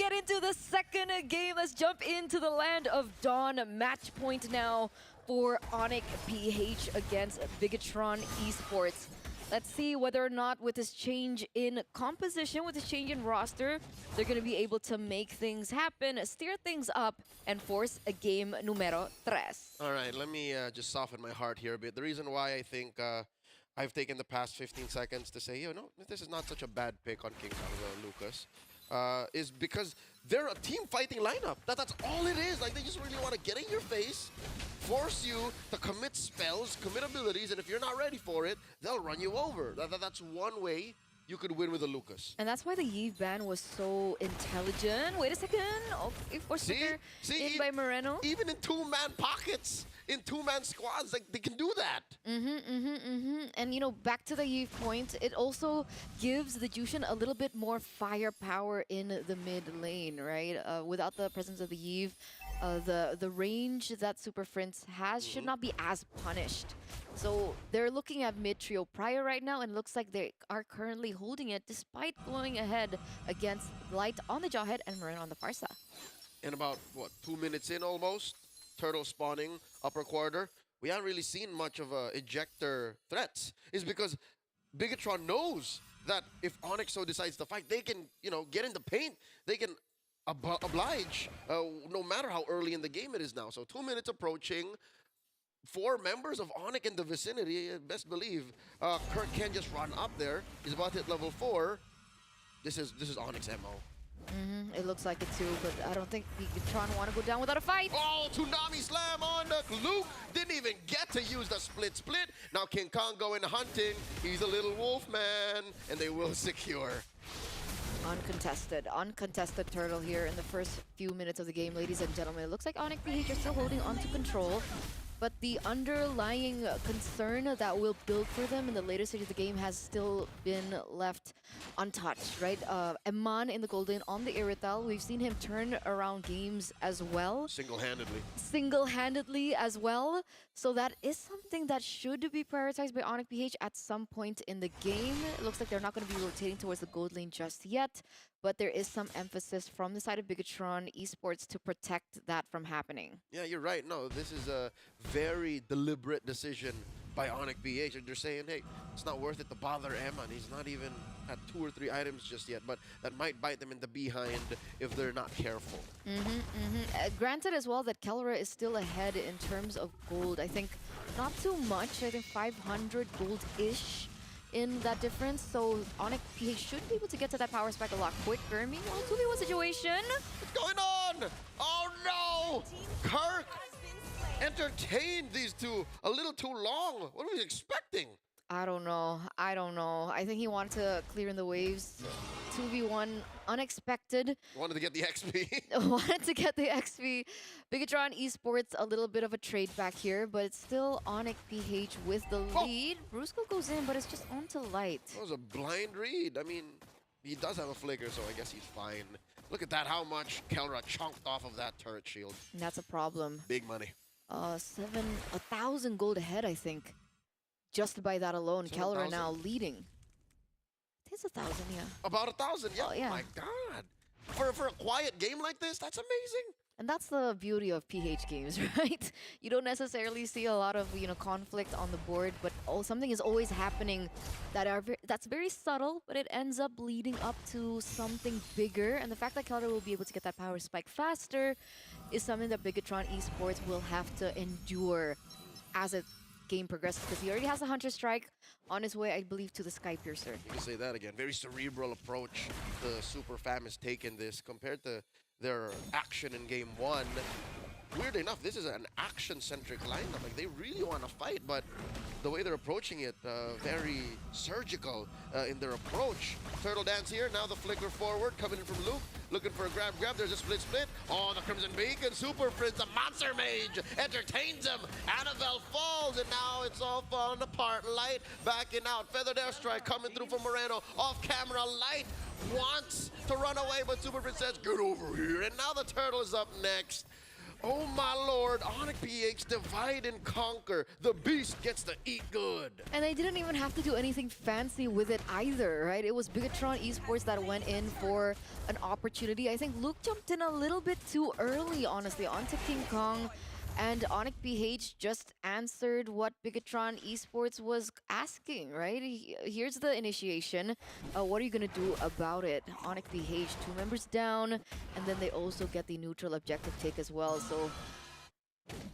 get into the second game. Let's jump into the land of Dawn. Match point now for ONIC PH against Bigatron Esports. Let's see whether or not with this change in composition, with this change in roster, they're going to be able to make things happen, steer things up, and force a game numero 3. All right, let me just soften my heart here a bit. The reason why I think I've taken the past 15 seconds to say, this is not such a bad pick on King Kong, Lucas, is because they're a team fighting lineup. That's all it is. Like, they just really want to get in your face, force you to commit spells, commit abilities, and if you're not ready for it, they'll run you over. That's one way you could win with a Lucas. And that's why the Yves ban was so intelligent. Wait a second. Okay, force sticker in by Moreno. Even in two-man pockets, in two-man squads, like, they can do that. And, back to the Yves point, it also gives the Jushin a little bit more firepower in the mid lane, right? Without the presence of the Yves, the range that Super Prince has should not be as punished. So they're looking at mid trio prior right now, and it looks like they are currently holding it despite going ahead against Light on the Jawhead and Moreno on the far side. In about, 2 minutes in almost, Turtle spawning upper quarter, we haven't really seen much of ejector threats. Is because Bigatron knows that if ONIC so decides to fight, they can, get in the paint. They can oblige, no matter how early in the game it is now. So 2 minutes approaching. 4 members of ONIC in the vicinity, best believe. Kurt can just run up there. He's about to hit level 4. This is ONIC's MO. It looks like it too, but I don't think Bigatron want to go down without a fight. Oh, Tsunami Slam on the Luke. Didn't even get to use the split. Now King Kong going hunting. He's a little wolf man, and they will secure. Uncontested Turtle here in the first few minutes of the game, ladies and gentlemen. It looks like ONIC PH are still holding on to control. But the underlying concern that will build for them in the later stage of the game has still been left untouched, right? Eman in the Golden on the Irithal. We've seen him turn around games as well. Single-handedly as well. So that is something that should be prioritized by ONIC PH at some point in the game. It looks like they're not going to be rotating towards the gold lane just yet. But there is some emphasis from the side of Bigatron Esports to protect that from happening. Yeah, you're right. No, this is a very deliberate decision by ONIC PH. They're saying, hey, it's not worth it to bother Eman. He's not even had 2 or 3 items just yet, but that might bite them in the behind if they're not careful. Granted as well that Kelra is still ahead in terms of gold. I think not too much. I think 500 gold-ish in that difference, so ONIC PH should be able to get to that power spike a lot quicker. Meanwhile, 2v1 situation. What's going on? Oh no! Kirk entertained these two a little too long. What was he expecting? I don't know. I think he wanted to clear in the waves. 2v1, unexpected. Wanted to get the XP. Wanted to get the XP. Bigatron Esports, a little bit of a trade back here, but it's still ONIC PH with the lead. Brusco goes in, but it's just onto Light. That was a blind read. I mean, he does have a flicker, so I guess he's fine. Look at that, how much Kelra chunked off of that turret shield. And that's a problem. Big money. 1,000 gold ahead, I think. Just by that alone, Kelra now leading. It is 1,000, yeah. About 1,000, yeah. Oh, yeah. Oh my God. For a quiet game like this, that's amazing. And that's the beauty of PH games, right? You don't necessarily see a lot of, conflict on the board, but something is always happening that's very subtle, but it ends up leading up to something bigger. And the fact that Kelra will be able to get that power spike faster is something that Bigatron Esports will have to endure as it game progresses, because he already has a Hunter Strike on his way, I believe, to the Sky Piercer. You can say that again. Very cerebral approach the Super Fam has taken this compared to their action in game 1. Weirdly enough, this is an action-centric lineup. Like, they really want to fight, but the way they're approaching it, very surgical in their approach. Turtle dance here, now the flicker forward, coming in from Luke, looking for a grab. There's a split. Oh, the Crimson Beacon, Super Prince, the Monster Mage, entertains him. Annabelle falls, and now it's all falling apart. Light backing out. Feathered Airstrike coming through from Moreno. Off camera, Light wants to run away, but Super Prince says, get over here. And now the Turtle is up next. Oh my lord, ONIC PH divide and conquer. The beast gets to eat good. And they didn't even have to do anything fancy with it either, right? It was Bigatron Esports that went in for an opportunity. I think Luke jumped in a little bit too early, honestly, onto King Kong. And ONIC PH just answered what Bigatron Esports was asking, right? Here's the initiation. What are you going to do about it? ONIC PH, 2 members down, and then they also get the neutral objective take as well. So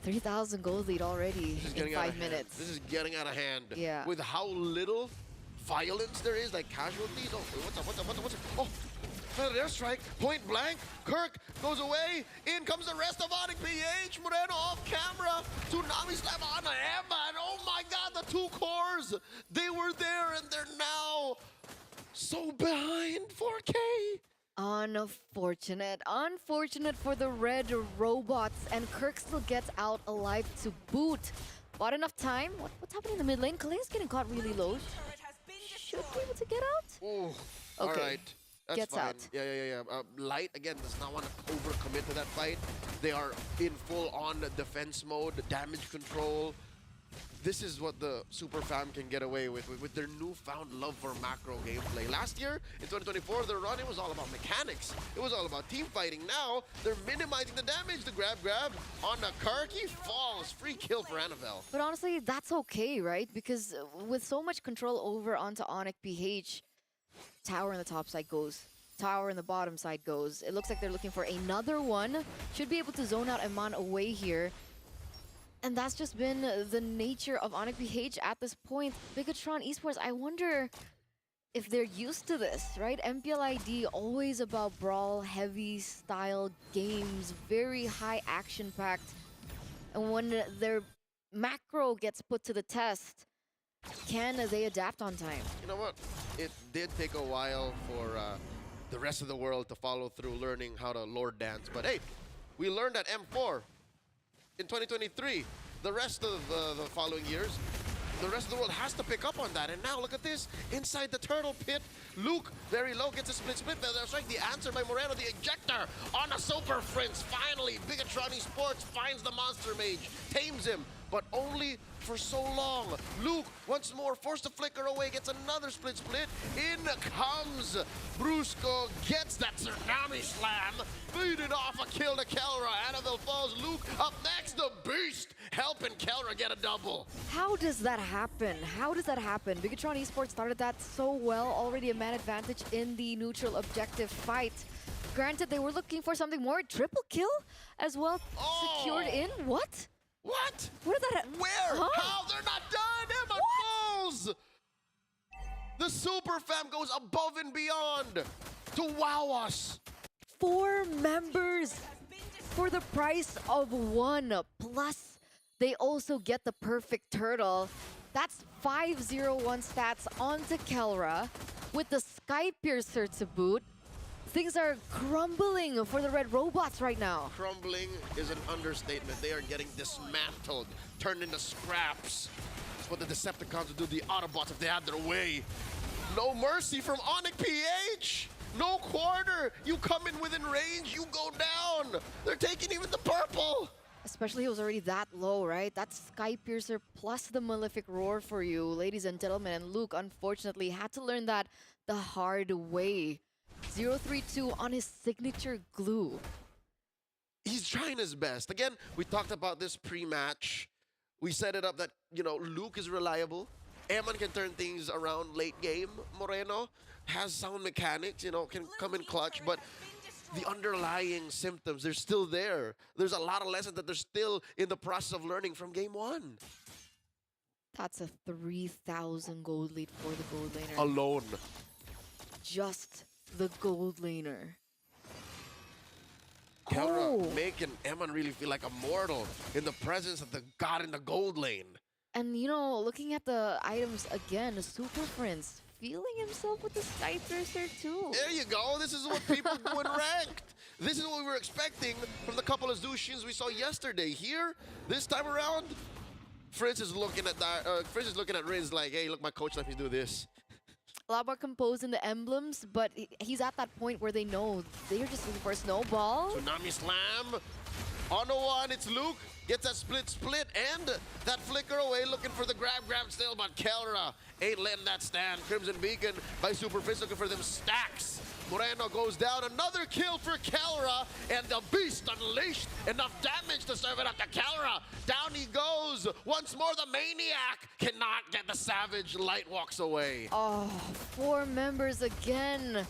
3,000 gold lead already in 5 minutes. This is getting out of hand. Yeah. With how little violence there is, like casualties. Oh, what's up? Oh, another airstrike, point blank. Kirk goes away. In comes the rest of ONIC PH. Moreno off camera. Tsunami slam on Evan. Oh my god, the 2 cores. They were there and they're now so behind 4K. Unfortunate for the red robots, and Kirk still gets out alive to boot. Bought enough time. What's happening in the mid lane? Kale's getting caught really low. Should be able to get out. Ooh, Okay. all right. That's Gets fine. out. Yeah. Light, again, does not want to overcommit to that fight. They are in full-on defense mode, damage control. This is what the Super Fam can get away with their newfound love for macro gameplay. Last year, in 2024, their run, it was all about mechanics. It was all about team fighting. Now, they're minimizing the damage. The grab on the Kirk. He falls. Free kill for Annabelle. But honestly, that's okay, right? Because with so much control over onto ONIC PH, tower on the top side goes. Tower on the bottom side goes. It looks like they're looking for another one. Should be able to zone out Eman away here. And that's just been the nature of ONIC PH at this point. Bigatron Esports, I wonder if they're used to this, right? MPLID, always about brawl-heavy style games, very high action-packed. And when their macro gets put to the test, can they adapt on time? You know what? It did take a while for the rest of the world to follow through learning how to Lord dance. But hey, we learned at M4 in 2023. The rest of the following years, the rest of the world has to pick up on that. And now look at this. Inside the turtle pit, Luke, very low, gets a split. That's right, the answer by Moreno, the ejector on a Super Prince. Finally, Bigatron Esports finds the Monster Mage, tames him, but only for so long. Luke, once more, forced to flicker away, gets another split. In comes Brusco, gets that Tsunami Slam, beaten off a kill to Kelra. Annabelle falls. Luke up next, the Beast, helping Kelra get a double. How does that happen? Bigatron Esports started that so well, already a man advantage in the neutral objective fight. Granted, they were looking for something more. Triple kill as well, secured in. What? What? What is that? Where? Huh? How? They're not done! Emma falls! The Super Fam goes above and beyond to wow us. 4 members for the price of 1. Plus, they also get the perfect turtle. That's 501 stats onto Kelra with the Sky Piercer to boot. Things are crumbling for the red robots right now. Crumbling is an understatement. They are getting dismantled, turned into scraps. That's what the Decepticons would do, the Autobots, if they had their way. No mercy from ONIC PH. No quarter. You come in within range, you go down. They're taking even the purple. Especially it was already that low, right? That's Sky Piercer plus the Malefic Roar for you, ladies and gentlemen. And Luke, unfortunately, had to learn that the hard way. 032 on his signature glue. He's trying his best. Again, we talked about this pre-match. We set it up that, you know, Luke is reliable. Eman can turn things around late game. Moreno has sound mechanics, you know, can come in clutch, but the underlying symptoms, they're still there. There's a lot of lessons that they're still in the process of learning from game 1. That's a 3,000 gold lead for the gold laner. Alone. Just the gold laner. Kelra making Eman really feel like a mortal in the presence of the god in the gold lane. And you know, looking at the items again, Super Prince feeling himself with the Sky Piercer too. There you go. This is what people do in ranked. This is what we were expecting from the couple of Zushins we saw yesterday. Here, this time around, Fritz is looking at that. Fritz is looking at Riz like, "Hey, look, my coach let me do this." a lot more composed in the emblems, but he's at that point where they know they're just looking for a snowball. Tsunami Slam. On the one, it's Luke. Gets that split, and that flicker away, looking for the grab still, but Kelra ain't letting that stand. Crimson Beacon by Superfist looking for them stacks. Moreno goes down, another kill for Kelra, and the Beast unleashed enough damage to serve it up to Kelra. Down he goes. Once more, the Maniac cannot get the Savage. Light walks away. Oh, 4 members again.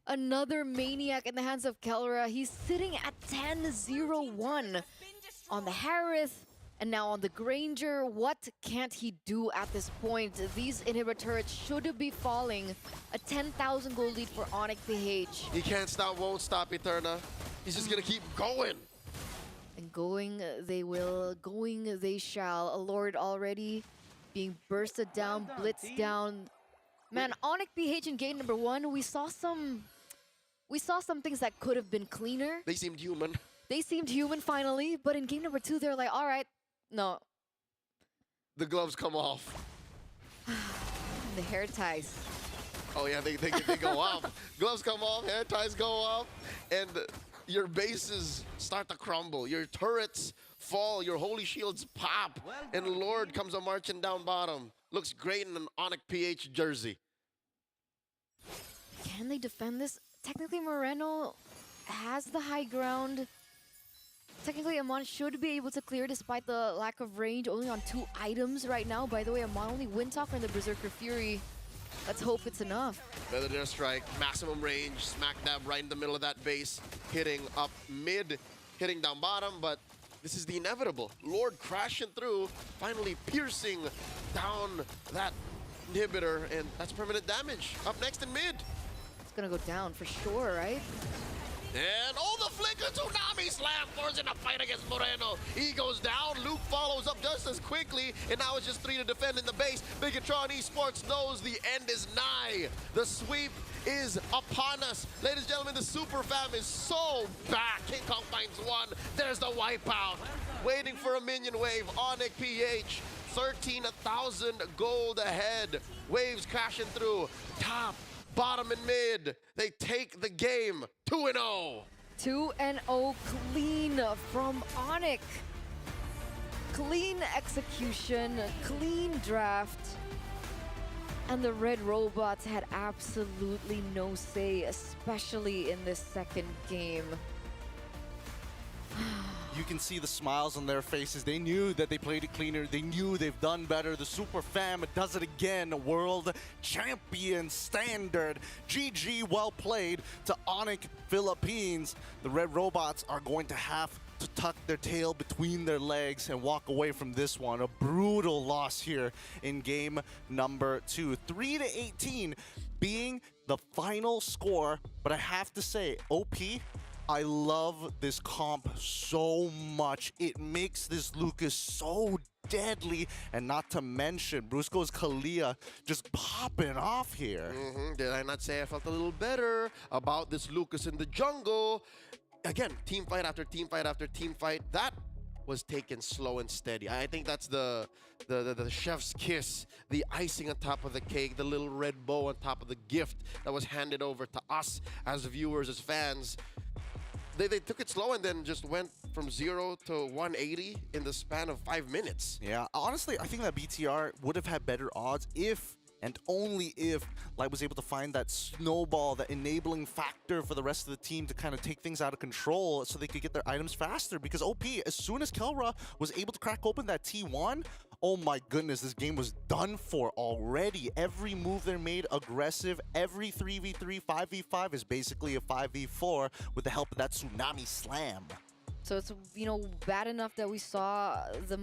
Another Maniac in the hands of Kelra. He's sitting at 10-0-1 on the Harith and now on the Granger. What can't he do at this point? These inhibitor turrets should be falling. A 10,000 gold lead for ONIC PH. He can't stop, won't stop, Eterna. He's just gonna keep going. And going they will, going they shall. A Lord already being bursted down, blitzed down. Man, ONIC PH in game number 1, we saw some things that could have been cleaner. They seemed human. They seemed human finally, but in game number 2, they're like, all right, no. The gloves come off. The hair ties. Oh yeah, they go off. Gloves come off, hair ties go off, and your bases start to crumble. Your turrets fall, your holy shields pop, and Lord comes a marching down bottom. Looks great in an ONIC PH jersey. Can they defend this? Technically, Moreno has the high ground. Technically, Amon should be able to clear despite the lack of range. Only on 2 items right now. By the way, Amon only Windtalker and the Berserker Fury. Let's hope it's enough. Feather Strike, maximum range, smack dab right in the middle of that base, hitting up mid, hitting down bottom, but this is the inevitable. Lord crashing through, finally piercing down that inhibitor, and that's permanent damage. Up next in mid. It's gonna go down for sure, right? And the flicker Tsunami Slam forcing a fight against Moreno. He goes down, Luke follows up just as quickly, and now it's just 3 to defend in the base. Bigatron Esports knows the end is nigh. The sweep is upon us. Ladies and gentlemen, the Super Fam is so back. King Kong finds one. There's the wipeout. Waiting for a minion wave. ONIC PH, 13,000 gold ahead. Waves crashing through. Top, bottom, and mid. They take the game 2-0. 2-0 clean from ONIC. Clean execution, clean draft. And the Red Robots had absolutely no say, especially in this second game. You can see the smiles on their faces. They knew that they played it cleaner. They knew they've done better. The Super Fam does it again. World champion standard. GG, well played to ONIC Philippines. The Red Robots are going to have to tuck their tail between their legs and walk away from this one. A brutal loss here in game number 2. 3-18 being the final score. But I have to say, OP, I love this comp so much. It makes this Lucas so deadly, and not to mention Brusco's Kalia just popping off here. Did I not say I felt a little better about this Lucas in the jungle? Again, team fight after team fight after team fight. That was taken slow and steady. I think that's the chef's kiss, the icing on top of the cake, the little red bow on top of the gift that was handed over to us as viewers, as fans. They took it slow and then just went from 0 to 180 in the span of 5 minutes. Yeah, honestly, I think that BTR would have had better odds if and only if Light was able to find that snowball, that enabling factor for the rest of the team to kind of take things out of control so they could get their items faster. Because OP, as soon as Kelra was able to crack open that T1, oh my goodness, this game was done for already. Every move they made aggressive. Every 3v3, 5v5 is basically a 5v4 with the help of that Tsunami Slam. So it's, bad enough that we saw the